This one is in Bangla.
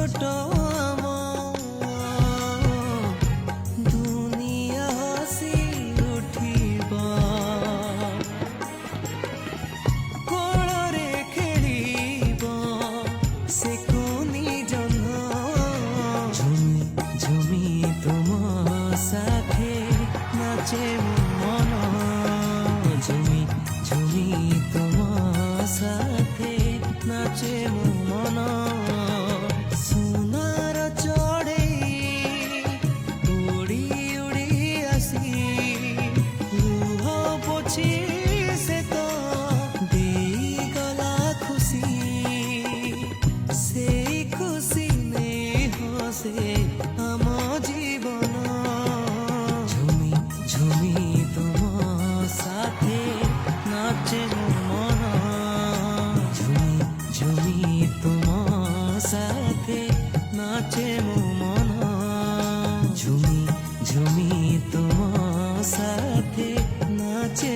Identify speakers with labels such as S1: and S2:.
S1: ছোট দুনিয়া হাসি উঠিব কোଳରେ খেলিব সে কোনি জহ্ন ঝুমি ঝুমি তুম সাথে নাচে মন ঝুমি ঝুমি তুম সাথে নাচে মন সোনার চড়েই উড়ি উড়ি আসি লুহ পୋଛି সে তো ଦେଇଗଲା খুশি সেই খুশি নেই হসে আম জীবন ঝুমি ঝুমি তুম সাথে নাচে মন ঝুমি ঝুমি তুম সাথে নাচে মন ঝুমি ঝুমি তুম সাথে নাচে